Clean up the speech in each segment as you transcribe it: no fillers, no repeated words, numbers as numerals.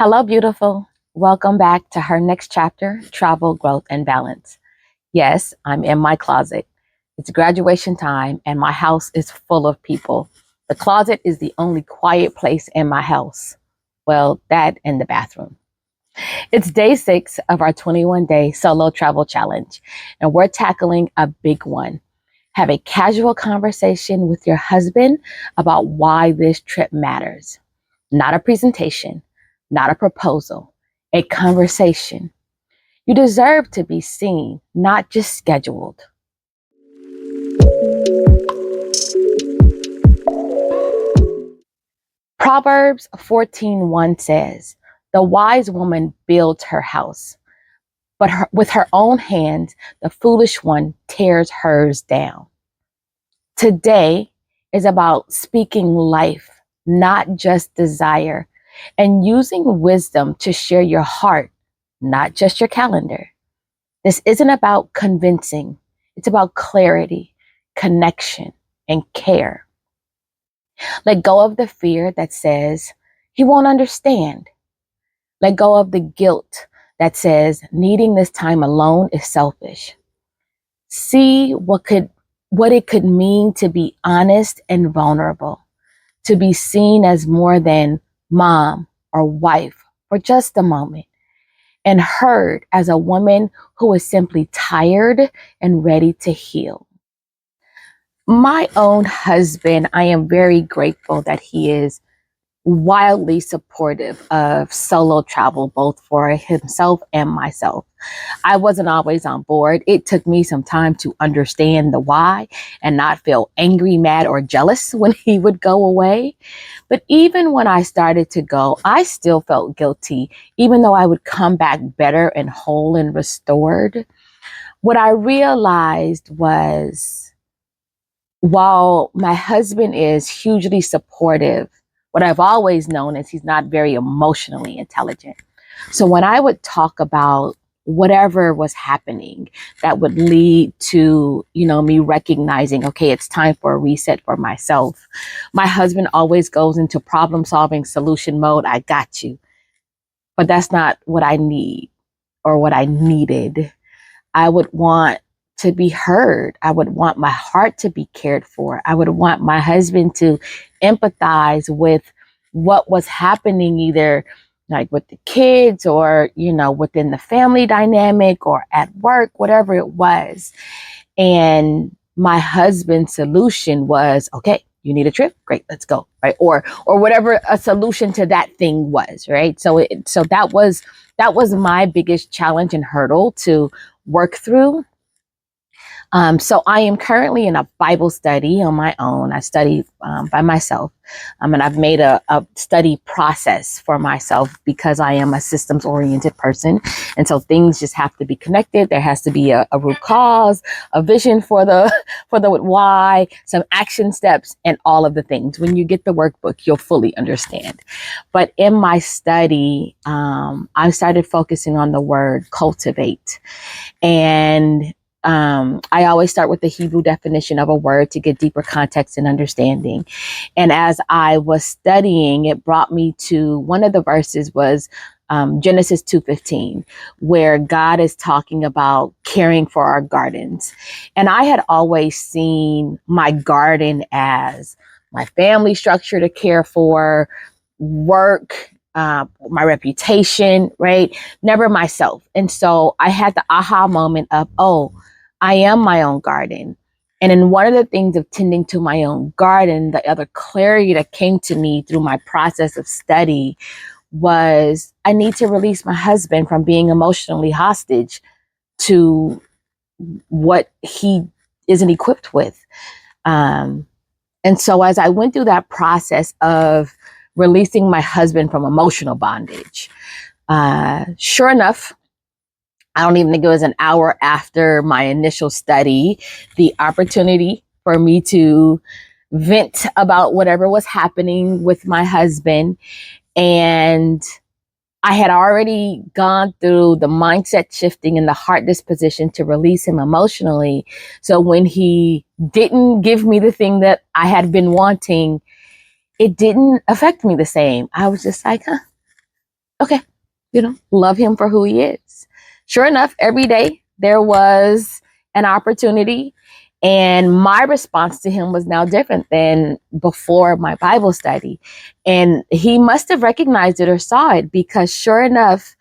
Hello, beautiful. Welcome back to her next chapter, Travel, Growth, and Balance. Yes, I'm in my closet. It's graduation time and my house is full of people. The closet is the only quiet place in my house. Well, that and the bathroom. It's day 6 of our 21-day solo travel challenge, and we're tackling a big one. Have a casual conversation with your husband about why this trip matters. Not a presentation, not a proposal, a conversation. You deserve to be seen, not just scheduled. Proverbs 14:1 says, "The wise woman builds her house, but with her own hands, the foolish one tears hers down." Today is about speaking life, not just desire, and using wisdom to share your heart, not just your calendar. This isn't about convincing. It's about clarity, connection, and care. Let go of the fear that says, he won't understand. Let go of the guilt that says needing this time alone is selfish. See what it could mean to be honest and vulnerable, to be seen as more than mom or wife for just a moment, and heard as a woman who is simply tired and ready to heal. My own husband, I am very grateful that he is wildly supportive of solo travel, both for himself and myself. I wasn't always on board. It took me some time to understand the why and not feel angry, mad, or jealous when he would go away. But even when I started to go, I still felt guilty, even though I would come back better and whole and restored. What I realized was, while my husband is hugely supportive, what I've always known is he's not very emotionally intelligent. So when I would talk about whatever was happening that would lead to, me recognizing, okay, it's time for a reset for myself, my husband always goes into problem solving solution mode. I got you. But that's not what I need or what I needed. I would want to be heard. I would want my heart to be cared for. I would want my husband to empathize with what was happening, either like with the kids or, within the family dynamic or at work, whatever it was. And my husband's solution was, okay, you need a trip? Great, let's go. Right. Or whatever a solution to that thing was. Right. So that was my biggest challenge and hurdle to work through. So I am currently in a Bible study on my own. I study by myself. And I've made a study process for myself because I am a systems oriented person. And so things just have to be connected. There has to be a root cause, a vision for the why, some action steps, and all of the things. When you get the workbook, you'll fully understand. But in my study, I started focusing on the word cultivate. And I always start with the Hebrew definition of a word to get deeper context and understanding. And as I was studying, it brought me to one of the verses was Genesis 2:15, where God is talking about caring for our gardens. And I had always seen my garden as my family structure to care for, work, my reputation, right? Never myself. And so I had the aha moment of, oh, I am my own garden. And in one of the things of tending to my own garden, the other clarity that came to me through my process of study was I need to release my husband from being emotionally hostage to what he isn't equipped with. And so as I went through that process of releasing my husband from emotional bondage, sure enough, I don't even think it was an hour after my initial study, the opportunity for me to vent about whatever was happening with my husband. And I had already gone through the mindset shifting and the heart disposition to release him emotionally. So when he didn't give me the thing that I had been wanting, it didn't affect me the same. I was just like, okay, love him for who he is. Sure enough, every day there was an opportunity. And my response to him was now different than before my Bible study. And he must have recognized it or saw it, because sure enough,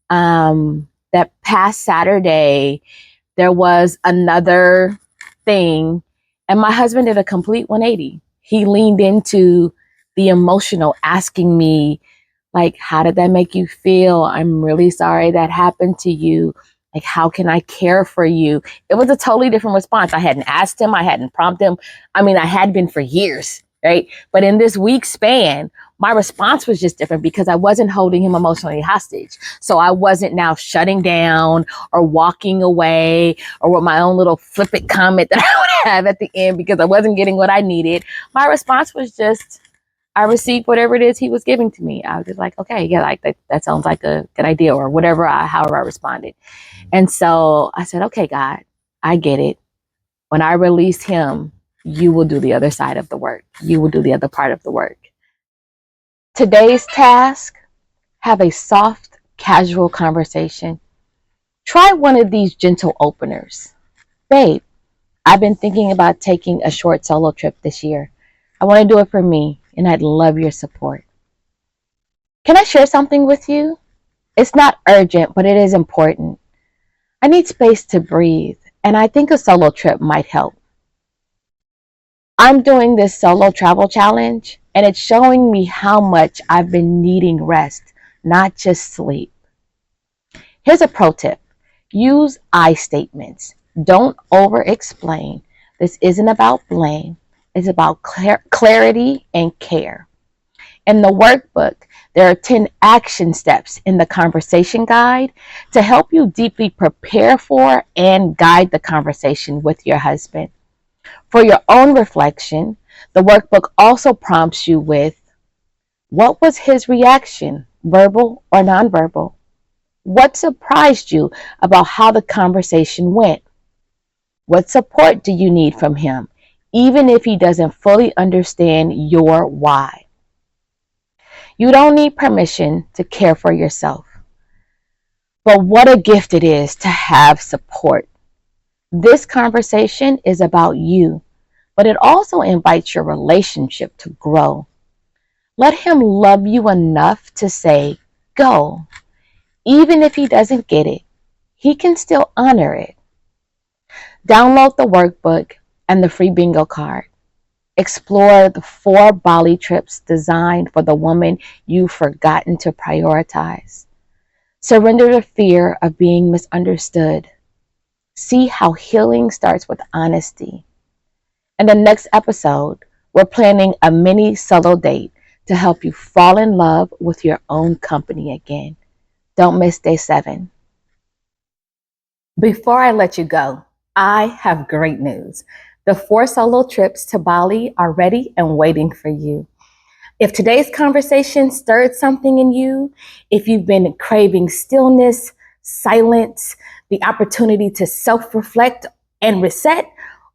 that past Saturday, there was another thing, and my husband did a complete 180. He leaned into the emotional, asking me, like, how did that make you feel? I'm really sorry that happened to you. Like, how can I care for you? It was a totally different response. I hadn't asked him. I hadn't prompted him. I mean, I had been for years, right? But in this week span, my response was just different because I wasn't holding him emotionally hostage. So I wasn't now shutting down or walking away or with my own little flippant comment that I would have at the end because I wasn't getting what I needed. My response was just, I received whatever it is he was giving to me. I was just like, okay, yeah, like that sounds like a good idea, or whatever, however I responded. And so I said, okay, God, I get it. When I release him, you will do the other side of the work. You will do the other part of the work. Today's task, have a soft, casual conversation. Try one of these gentle openers. Babe, I've been thinking about taking a short solo trip this year. I want to do it for me, and I'd love your support. Can I share something with you? It's not urgent, but it is important. I need space to breathe, and I think a solo trip might help. I'm doing this solo travel challenge, and it's showing me how much I've been needing rest, not just sleep. Here's a pro tip. Use I statements. Don't over explain. This isn't about blame. It's about clarity and care. In the workbook, there are 10 action steps in the conversation guide to help you deeply prepare for and guide the conversation with your husband. For your own reflection, the workbook also prompts you with, what was his reaction, verbal or nonverbal? What surprised you about how the conversation went? What support do you need from him, even if he doesn't fully understand your why? You don't need permission to care for yourself. But what a gift it is to have support. This conversation is about you, but it also invites your relationship to grow. Let him love you enough to say, go. Even if he doesn't get it, he can still honor it. Download the workbook and the free bingo card. Explore the 4 Bali trips designed for the woman you've forgotten to prioritize. Surrender the fear of being misunderstood. See how healing starts with honesty. In the next episode, we're planning a mini solo date to help you fall in love with your own company again. Don't miss day 7. Before I let you go, I have great news. The 4 solo trips to Bali are ready and waiting for you. If today's conversation stirred something in you, if you've been craving stillness, silence, the opportunity to self-reflect and reset,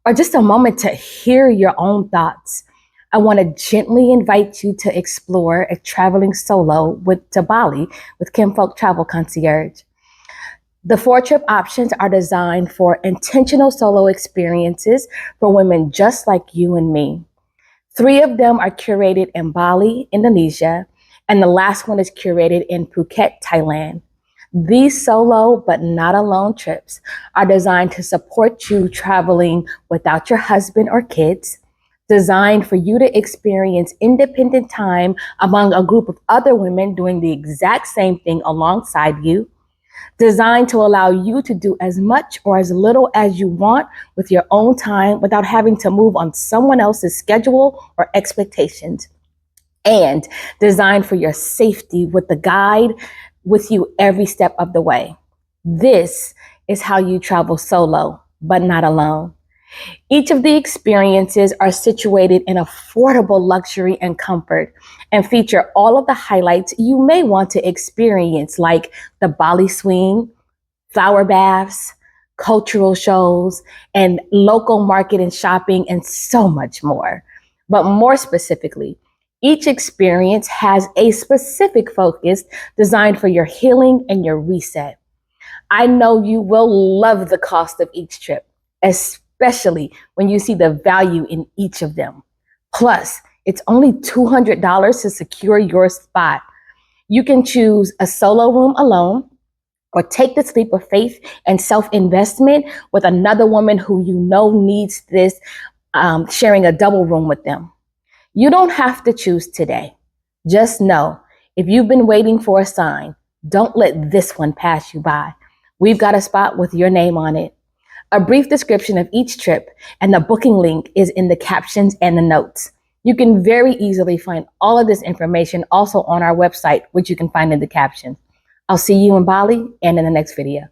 or just a moment to hear your own thoughts, I want to gently invite you to explore a traveling solo to Bali with Kinfolk Travel Concierge. The 4 trip options are designed for intentional solo experiences for women just like you and me. 3 of them are curated in Bali, Indonesia, and the last one is curated in Phuket, Thailand. These solo but not alone trips are designed to support you traveling without your husband or kids, designed for you to experience independent time among a group of other women doing the exact same thing alongside you, designed to allow you to do as much or as little as you want with your own time without having to move on someone else's schedule or expectations, and designed for your safety with the guide with you every step of the way. This is how you travel solo, but not alone. Each of the experiences are situated in affordable luxury and comfort and feature all of the highlights you may want to experience, like the Bali swing, flower baths, cultural shows, and local market and shopping, and so much more. But more specifically, Each experience has a specific focus designed for your healing and your reset. I know you will love the cost of each trip, especially when you see the value in each of them. Plus, it's only $200 to secure your spot. You can choose a solo room alone or take this leap of faith and self-investment with another woman who you know needs this, sharing a double room with them. You don't have to choose today. Just know, if you've been waiting for a sign, don't let this one pass you by. We've got a spot with your name on it. A brief description of each trip and the booking link is in the captions and the notes. You can very easily find all of this information also on our website, which you can find in the captions. I'll see you in Bali and in the next video.